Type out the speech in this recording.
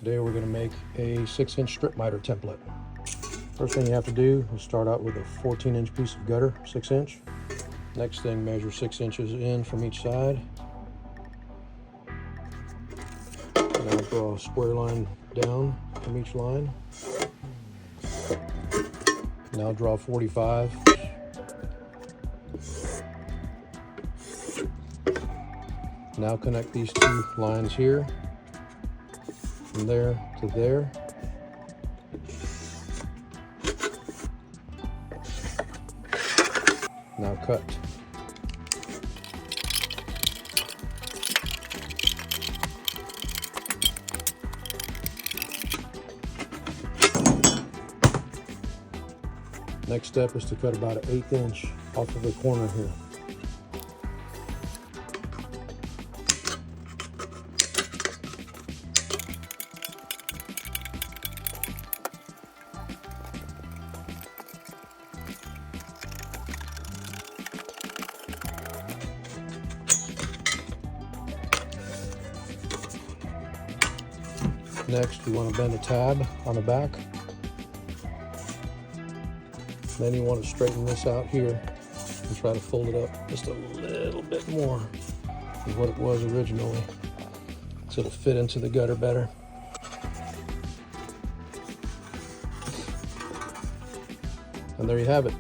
Today we're going to make a 6-inch strip miter template. First thing you have to do is start out with a 14-inch piece of gutter, 6-inch. Next thing, measure 6 inches in from each side. Now draw a square line down from each line. Now draw 45. Now connect these two lines here, from there to there. Now cut. Next step is to cut about an 1/8 inch off of the corner here. Next, you want to bend a tab on the back. Then you want to straighten this out here and try to fold it up just a little bit more than what it was originally, so it'll fit into the gutter better. And there you have it.